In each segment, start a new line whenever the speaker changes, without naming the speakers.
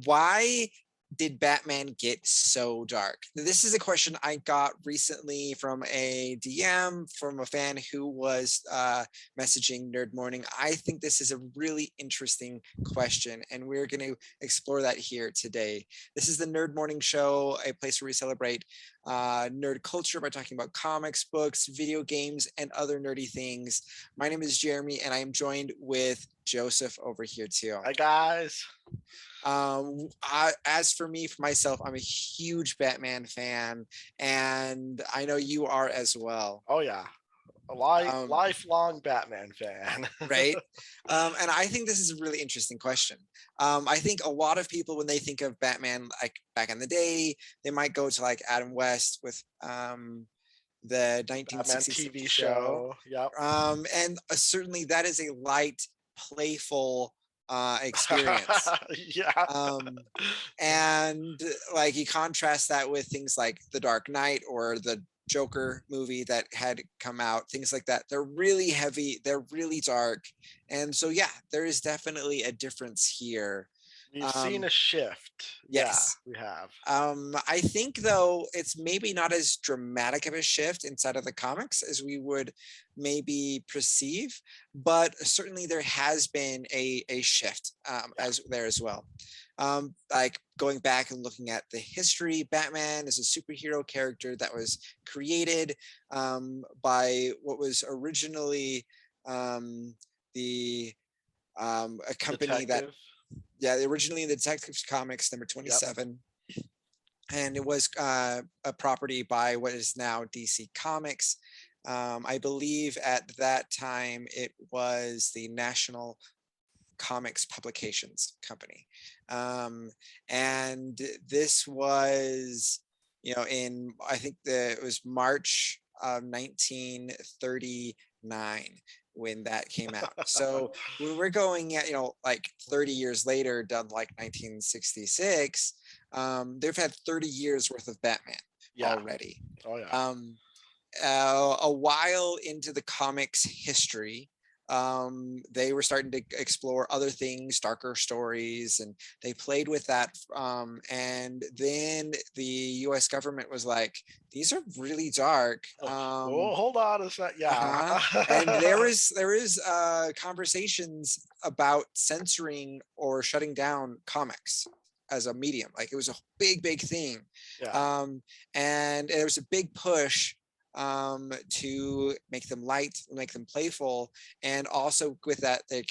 Why did Batman get so dark? This is a question I got recently from a DM from a fan who was messaging Nerd Morning. I think this is a really interesting question, and we're going to explore that here today. This is the Nerd Morning Show, a place where we celebrate nerd culture by talking about comics, books, video games, and other nerdy things. My name is Jeremy, and I am joined with Joseph over here too.
Hi guys.
As for me, for myself, I'm a huge Batman fan, and I know you are as well.
Oh yeah, a lifelong Batman fan.
Right? And I think this is a really interesting question. I think a lot of people, when they think of Batman, like back in the day, they might go to like Adam West with the 1966
TV
show.
Yep.
And certainly that is a light, playful experience.
Yeah.
And like you contrast that with things like The Dark Knight or the Joker movie that had come out, things like that. They're really heavy, they're really dark. And so yeah, there is definitely a difference here.
We've seen a shift.
Yes,
yeah, we have.
I think though it's maybe not as dramatic of a shift inside of the comics as we would maybe perceive, but certainly there has been a shift as there as well. Like going back and looking at the history, Batman is a superhero character that was created by what was originally a company
Detective.
originally in the Detective Comics number 27. Yep. And it was a property by what is now DC Comics. I believe at that time it was the National Comics Publications Company. And this was, in, I think it was March of 1939 when that came out. So when we're going at, like 30 years later, done like 1966, they've had 30 years worth of Batman already.
Oh yeah.
A while into the comics history, they were starting to explore other things, darker stories, and they played with that. And then the US government was like, these are really dark.
Hold on a sec. Yeah.
And there is conversations about censoring or shutting down comics as a medium. Like it was a big thing.
Yeah.
And there was a big push to make them light, make them playful, and also with that there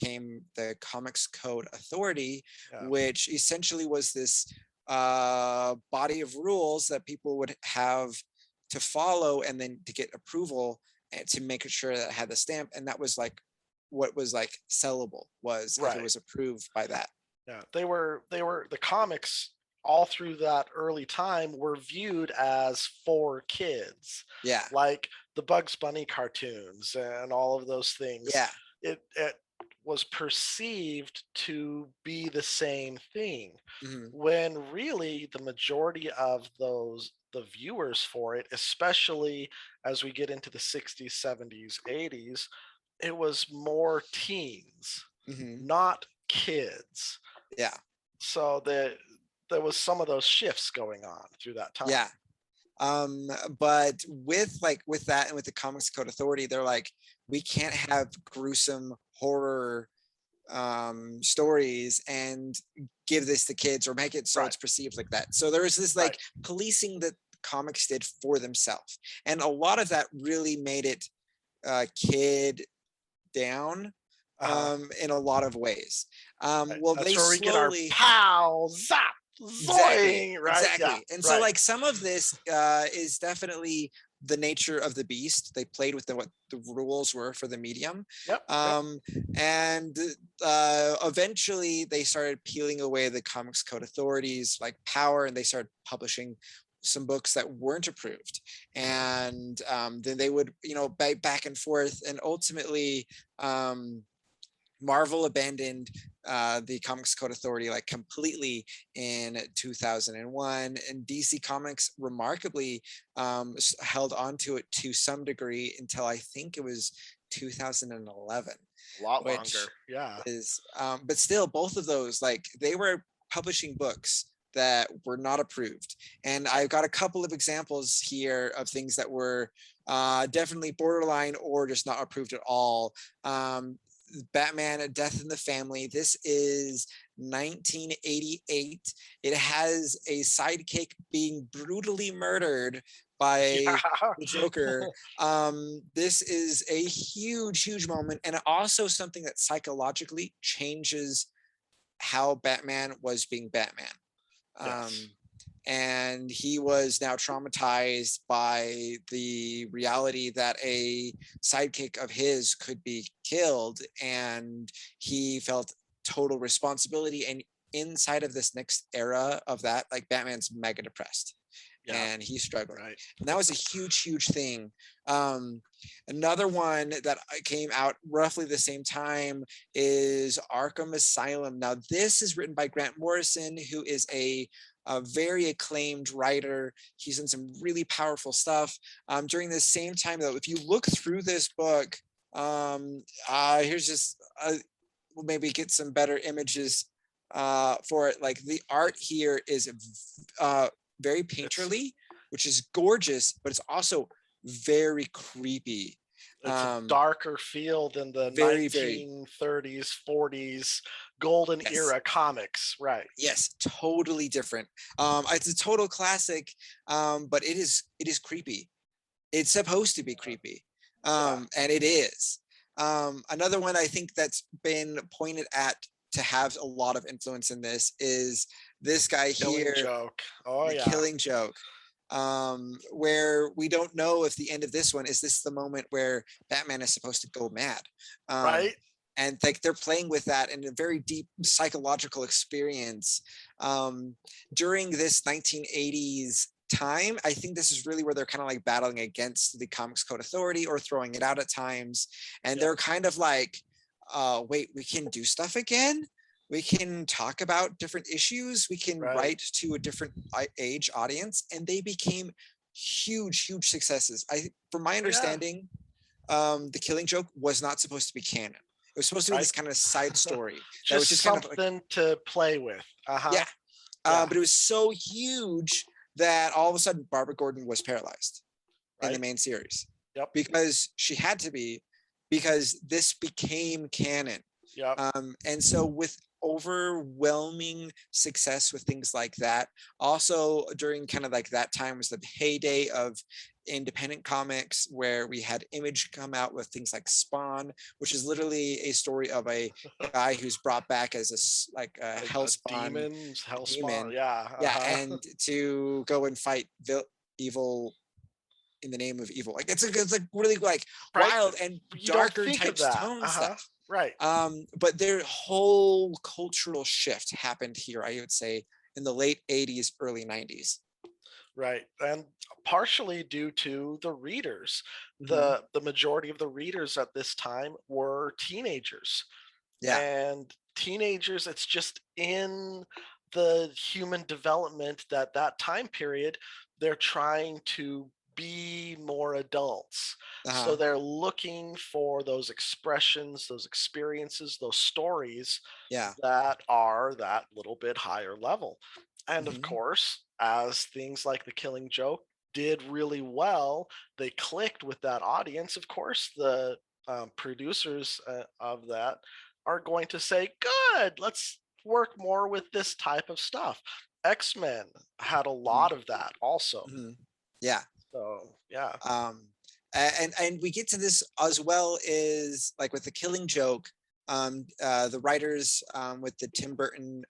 came the Comics Code Authority, which essentially was this body of rules that people would have to follow and then to get approval and to make sure that it had the stamp, and that was like what was like sellable was if it was approved by that.
Yeah, they were the comics all through that early time were viewed as for kids.
Yeah.
Like the Bugs Bunny cartoons and all of those things.
Yeah.
It was perceived to be the same thing, when really the majority of the viewers for it, especially as we get into the 60s, 70s, 80s, it was more teens, not kids.
Yeah.
So there was some of those shifts going on through that time.
Yeah. But with that and with the Comics Code Authority, they're like, we can't have gruesome horror stories and give this to kids or make it so it's perceived like that. So there was this like policing that comics did for themselves. And a lot of that really made it kid down in a lot of ways. Well,
that's
they
where we get our
slowly
pow zap. Zoing,
exactly.
Yeah,
and so like some of this is definitely the nature of the beast. They played with what the rules were for the medium. And eventually they started peeling away the Comics Code Authority's like power, and they started publishing some books that weren't approved, and then they would back and forth, and ultimately Marvel abandoned the Comics Code Authority like completely in 2001, and DC Comics remarkably held on to it to some degree until I think it was 2011.
A lot longer, yeah.
But still, both of those, like, they were publishing books that were not approved. And I've got a couple of examples here of things that were definitely borderline or just not approved at all. Batman: A Death in the Family. This is 1988. It has a sidekick being brutally murdered by the Joker. This is a huge, huge moment, and also something that psychologically changes how Batman was being Batman.
Yes.
And he was now traumatized by the reality that a sidekick of his could be killed, and he felt total responsibility. And inside of this next era of that, like, Batman's mega depressed.
Yeah.
And he's struggling.
Right.
And that was a huge, huge thing. Another one that came out roughly the same time is Arkham Asylum. Now, this is written by Grant Morrison, who is a very acclaimed writer. He's done some really powerful stuff. During the same time, though, if you look through this book, here's just, we'll maybe get some better images for it. Like, the art here is very painterly, which is gorgeous, but it's also very creepy.
It's a darker feel than the
very,
1930s, 40s golden
Yes.
era comics, right?
Yes, totally different. It's a total classic, but it is creepy. It's supposed to be creepy, and it is. Another one I think that's been pointed at to have a lot of influence in this is this guy here,
Killing Joke. Oh
The
yeah.
Killing Joke, where we don't know if the end of this one is this the moment where Batman is supposed to go mad,
Right.
and like they're playing with that in a very deep psychological experience. During this 1980s time, I think this is really where they're kind of like battling against the Comics Code Authority or throwing it out at times, and they're kind of like, wait, we can do stuff again, we can talk about different issues, we can write to a different age audience, and they became huge successes. From my understanding, The Killing Joke was not supposed to be canon. It was supposed to be this kind of side story.
Just
was just
something
kind of like,
to play with.
But it was so huge that all of a sudden Barbara Gordon was paralyzed in the main series. Because she had to be, because this became canon. And so with overwhelming success with things like that, also during kind of like that time was the heyday of independent comics, where we had Image come out with things like Spawn, which is literally a story of a guy who's brought back as a hellspawn demon, and to go and fight evil in the name of evil. Like it's like really like wild and darker type tone stuff. But their whole cultural shift happened here, I would say, in the late 80s, early 90s.
Right. And partially due to the readers. The majority of the readers at this time were teenagers. And teenagers, it's just in the human development that time period, they're trying to be more adults. So they're looking for those expressions, those experiences, those stories that are that little bit higher level. And of course, as things like The Killing Joke did really well, they clicked with that audience. Of course, the producers of that are going to say, good, let's work more with this type of stuff. X-Men had a lot of that also. So
and we get to this as well as like with The Killing Joke, the writers with the Tim Burton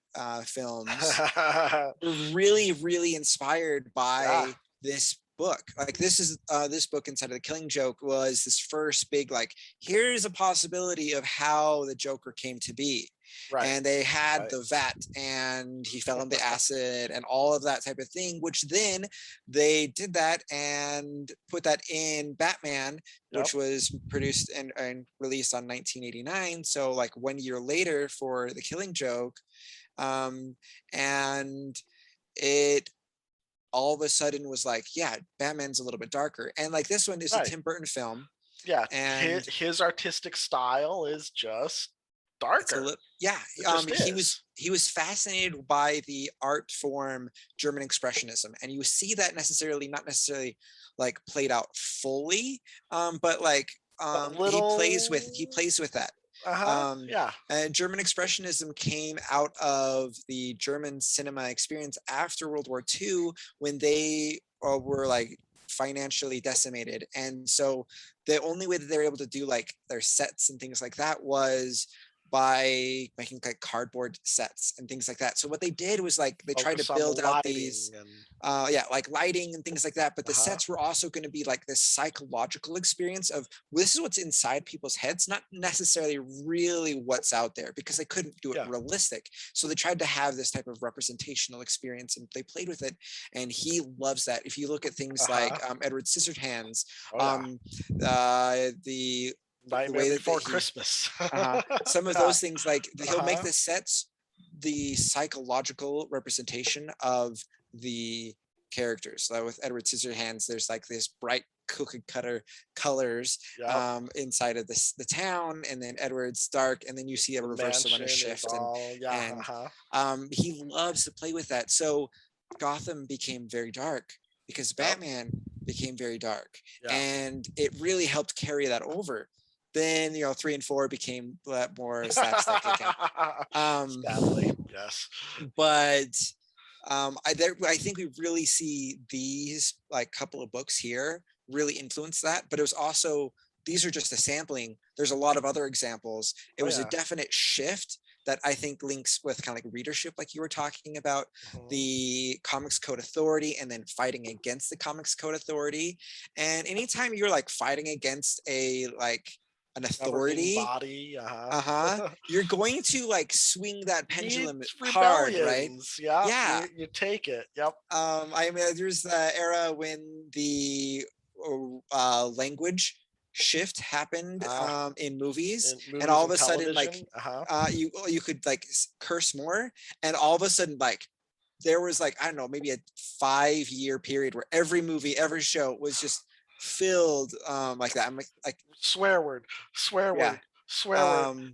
films were really inspired by this book. Like this book inside of The Killing Joke was this first big, like, here's a possibility of how the Joker came to be. And they had the vat, and he fell into acid and all of that type of thing, which then they did that and put that in Batman, which was produced and released on 1989. So like 1 year later for The Killing Joke. And it all of a sudden was like, Batman's a little bit darker. And like this one is a Tim Burton film.
And his artistic style is just
It's a
darker.
little, yeah.
It just
He
is.
was fascinated by the art form German Expressionism, and you see that not necessarily like played out fully, but like
But
he
little,
plays with that. Um,
yeah.
and German Expressionism came out of the German cinema experience after World War II, when they were like financially decimated, and so the only way that they were able to do like their sets and things like that was by making like cardboard sets and things like that. So what they did was like they tried to
Focus on the
build out
lighting
these
and
like lighting and things like that, but the
uh-huh.
sets were also going to be like this psychological experience of, well, this is what's inside people's heads, not necessarily really what's out there, because they couldn't do it
Yeah.
realistic. So they tried to have this type of representational experience, and they played with it, and he loves that. If you look at things like Edward Scissorhands,
Oh yeah.
the
Nightmare
way that
Before
he
Christmas.
some of
Yeah.
those things, like he'll make the sets the psychological representation of the characters. So with Edward Scissorhands, there's like this bright cookie cutter colors
Yep.
inside of the town, and then Edward's dark, and then you see a
The
reversal and a
mansion is
shift,
all
and he loves to play with that. So Gotham became very dark because
Yep.
Batman became very dark,
Yeah.
and it really helped carry that over. Then 3 and 4 became more slapstick again.
Sadly, yes.
But I think we really see these like couple of books here really influence that. But it was also, these are just a sampling. There's a lot of other examples. It
Oh
was a
yeah.
definite shift that I think links with kind of like readership, like you were talking about,
Mhm.
the Comics Code Authority, and then fighting against the Comics Code Authority. And anytime you're like fighting against an
Governing
authority,
body.
you're going to like swing that
Need
pendulum hard, right?
rebellions. Yeah.
Yeah.
You take it. Yep.
I mean, there's the era when the language shift happened in movies,
In
and
movies
all of
and
a sudden, like,
television.
you could like curse more, and all of a sudden, like, there was like, I don't know, maybe a 5-year period where every movie, every show was just filled like that. I'm like,
Swear word. Swear
yeah.
word. Swear word.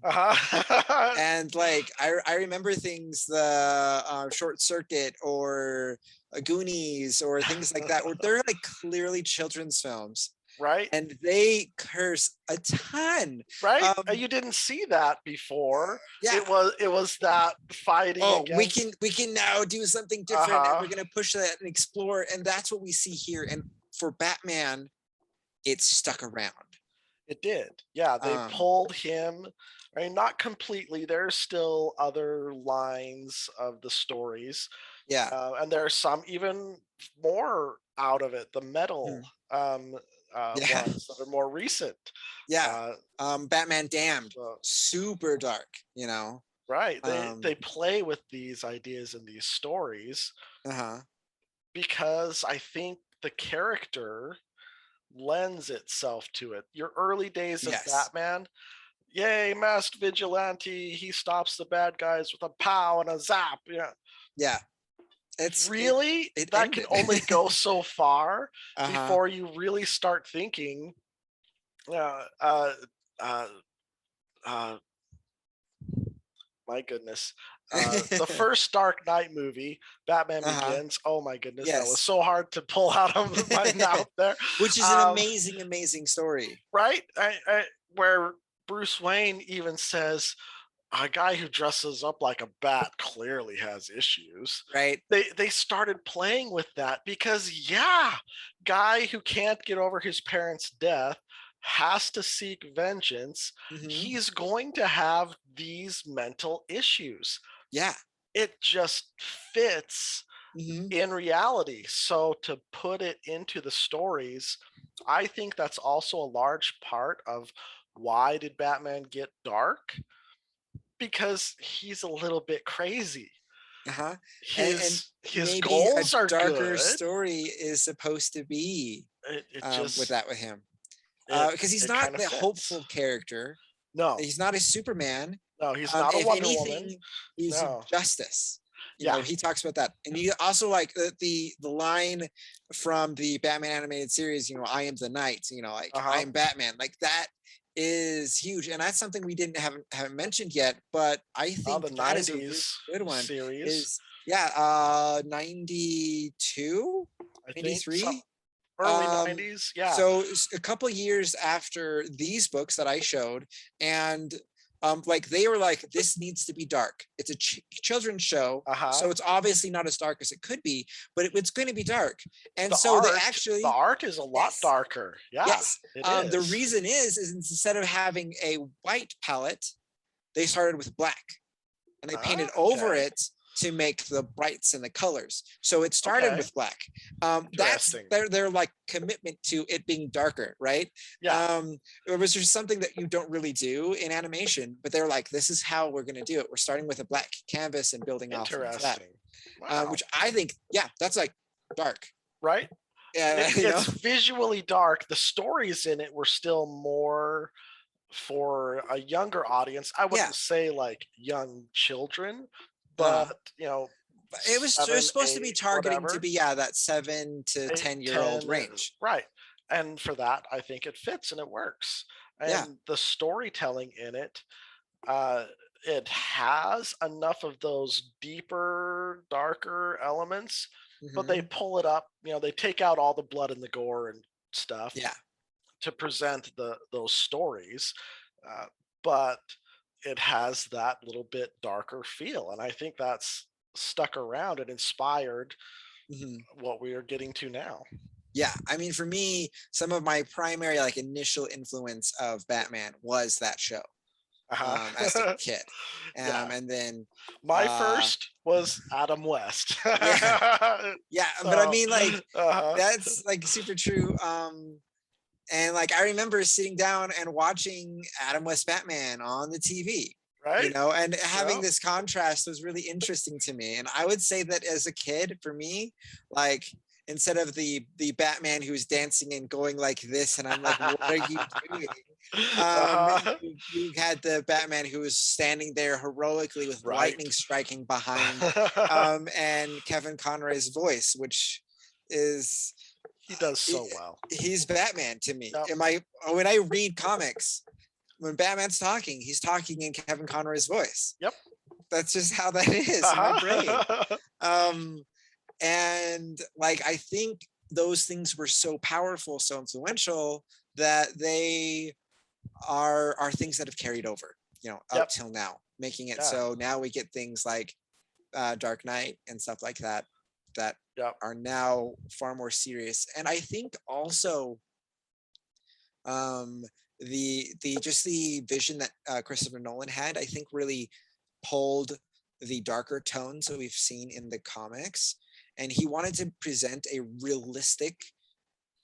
And like I remember things, the Short Circuit or Goonies or things like that, where they're like clearly children's films,
Right.
and they curse a ton.
Right. You didn't see that before.
Yeah.
It was that fighting
Oh,
against.
we can now do something different, and we're gonna push that and explore, and that's what we see here. And for Batman, it stuck around.
It did. Yeah, they
Um,
pulled him. I mean, not completely. There's still other lines of the stories,
yeah.
and there are some even more out of it. The metal
Mhm. Yeah.
ones that are more recent.
Yeah.
Uh,
Batman Damned,
so,
super dark.
right. They
Um,
play with these ideas and these stories
uh-huh.
because I think the character lends itself to it. Your early days of
Yes.
Batman, yay, masked vigilante, he stops the bad guys with a pow and a zap. Yeah.
Yeah.
Really?
It
That can
ended.
only go so far
Uh-huh.
before you really start thinking, uh, uh, uh, uh, my goodness. The first Dark Knight movie, Batman
Uh-huh.
Begins. Oh my goodness, that was
Yes.
so hard to pull out of my mouth there.
Which is an
Um,
amazing story.
right? Where Bruce Wayne even says, a guy who dresses up like a bat clearly has issues.
Right?
They started playing with that because yeah, guy who can't get over his parents' death has to seek vengeance.
Mm-hmm.
He's going to have these mental issues.
Yeah.
It just fits
Mm-hmm.
in reality. So to put it into the stories, I think that's also a large part of why did Batman get dark? Because he's a little bit crazy.
Uh-huh. And
His
maybe a
goals are
darker
good.
story is supposed to be
It
with
just
that with him.
it
Because he's
it
not
kind of
the
fits.
hopeful character.
No,
He's not a Superman.
no, he's not a
If
Wonder Woman.
anything, he's
No,
justice.
yeah,
He talks about that, and he also like the line from the Batman animated series. I am the Night. Like I
uh-huh.
am Batman. Like that is huge, and that's something we haven't mentioned yet, but I
Oh,
think
the
that is a really
90s
good one.
series.
Is yeah, 92,
I think some
93.
early 90s. Yeah.
So a couple years after these books that I showed, and like they were like, this needs to be dark. It's a children's show,
Uh-huh.
so it's obviously not as dark as it could be, but it's going to be dark. And
The
so they
art, the
actually,
art is a lot
yes,
darker. Yeah,
yes.
it
The
is.
reason is instead of having a white palette, they started with black, and they painted over
Okay.
it to make the brights and the colors. So it started
Okay.
with black. That's
Interesting.
their like commitment to it being darker, right?
Yeah.
It was just something that you don't really do in animation, but they're like, this is how we're going to do it. We're starting with a black canvas and building off of that,
Interesting. Wow.
which I think, yeah, that's like dark.
Right?
Yeah,
It's visually dark. The stories in it were still more for a younger audience. I
yeah.
wouldn't say like young children, but
Uh, it was
7,
supposed to be
8,
targeting to
whatever.
be, yeah, that 7 to 10 year old
10,
range.
right. And for that, I think it fits and it works.
Yeah.
And the storytelling in it, uh, it has enough of those deeper, darker elements, but they
Hmm.
pull it up. They take out all the blood and the gore and stuff
Yeah.
to present those stories, uh, but it has that little bit darker feel, and I think that's stuck around and inspired
Hmm.
what we are getting to now.
Yeah, I mean, for me, some of my primary like initial influence of Batman was that show as a
Uh-huh.
kid,
Yeah,
and then
my
uh,
first was Adam West.
yeah, yeah, but I
So,
mean, like
uh-huh.
that's like super true. And like I remember sitting down and watching Adam West Batman on the TV,
Right.
and having
Yep.
this contrast was really interesting to me. And I would say that as a kid, for me, like instead of the Batman who's dancing and going like this, and I'm like, what are you doing?
Uh-huh.
You had the Batman who was standing there heroically with
Right.
lightning striking behind, and Kevin Conroy's voice, which is
He does
uh,
so well.
he's Batman to me.
Yep.
When I read comics, when Batman's talking, he's talking in Kevin Conroy's voice.
Yep.
That's just how that is in my brain.
Uh-huh.
Um, and like I think those things were so powerful, so influential that they are things that have carried over, up
Yep.
till now, making it
Yeah.
so now we get things like Dark Knight and stuff like that that
Yep.
are now far more serious. And I think also um, the just the vision that Christopher Nolan had, I think really pulled the darker tones that we've seen in the comics, and he wanted to present a realistic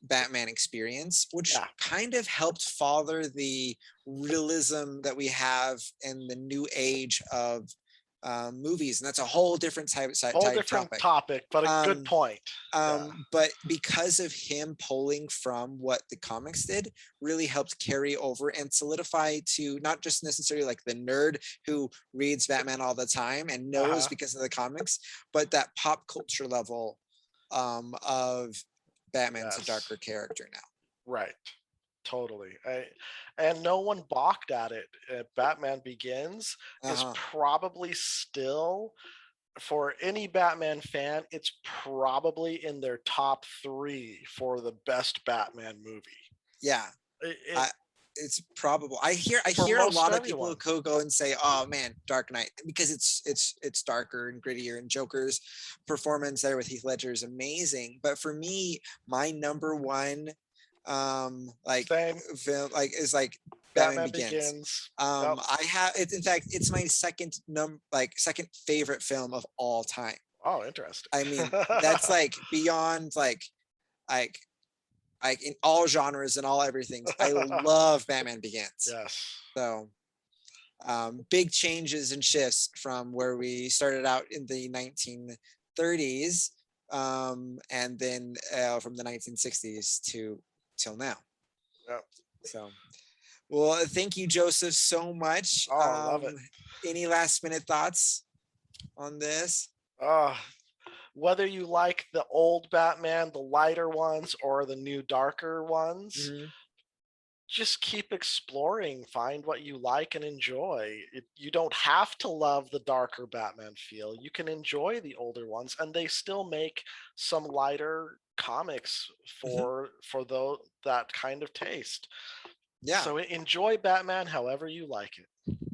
Batman experience, which
Yeah.
kind of helped father the realism that we have in the new age of movies, and that's a whole different
Whole
type
different
topic.
topic, but a good
Um,
point. Yeah.
but because of him pulling from what the comics did, really helped carry over and solidify to not just necessarily like the nerd who reads Batman all the time and knows
Uh-huh.
because of the comics, but that pop culture level of Batman's a
Yes.
darker character now.
Right. Totally. And no one balked at it. Batman Begins is
Uh-huh.
probably still, for any Batman fan, it's probably in their top 3 for the best Batman movie.
Yeah.
It
I, it's probable. I
for
hear a
most
lot of people
everyone.
go and say, "Oh man, Dark Knight," because it's darker and grittier, and Joker's performance there with Heath Ledger is amazing. But for me, my number one like
Same.
film like is like Batman
Batman
Begins.
Begins. Yep.
I have it. In fact, it's my second favorite film of all time.
Oh, interesting.
I mean, that's like beyond like like in all genres and all everythings. I love Batman Begins.
Yes.
So big changes and shifts from where we started out in the 1930s, and then from the 1960s to till now.
Yep.
So, well, thank you, Joseph, so much.
Oh, I love it.
Any last minute thoughts on this?
Whether you like the old Batman, the lighter ones, or the new darker ones,
Mhm.
just keep exploring, find what you like and enjoy. You don't have to love the darker Batman feel. You can enjoy the older ones, and they still make some lighter comics
Mhm.
for that kind of taste.
Yeah.
So enjoy Batman however you like it.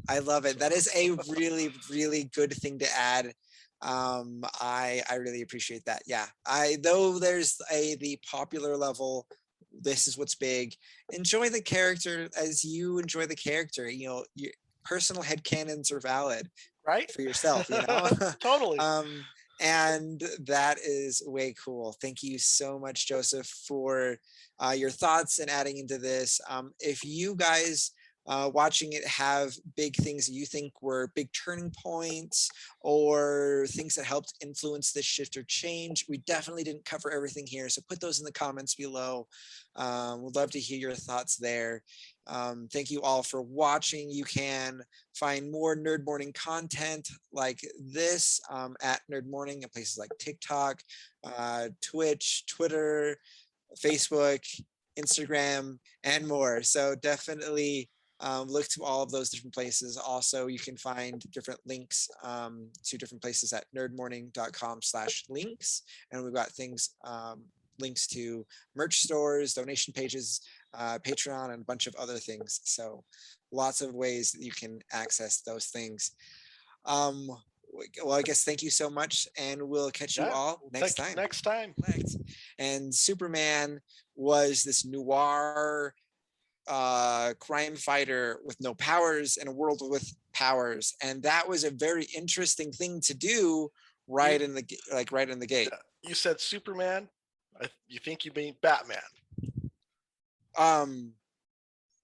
I love it.
So
That is a really, really good thing to add. I really appreciate that. Yeah. I though there's the popular level, this is what's big. Enjoy the character as you enjoy the character. Your personal headcanons are valid
right?
for yourself.
Totally.
um, and that is way cool. Thank you so much, Joseph, for your thoughts and adding into this. If you guys watching it have big things that you think were big turning points or things that helped influence this shift or change, we definitely didn't cover everything here. So put those in the comments below. We'd love to hear your thoughts there. Thank you all for watching. You can find more Nerd Morning content like this at Nerd Morning at places like TikTok, Twitch, Twitter, Facebook, Instagram, and more. So definitely look to all of those different places. Also, you can find different links to different places at nerdmorning.com/links. And we've got links to merch stores, donation pages, Patreon, and a bunch of other things. So lots of ways that you can access those things. Um, well, I guess thank you so much, and we'll catch you
Yeah.
all next
Thank you
time.
next time.
And Superman was this noir crime fighter with no powers in a world with powers, and that was a very interesting thing to do
You
right in the gate.
you said Superman. You think you mean Batman?
Um,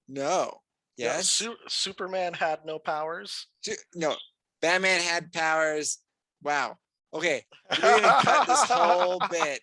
no,
No,
yes,
Superman had no powers.
no, Batman had powers. Wow. Okay, we're gonna cut this whole bit.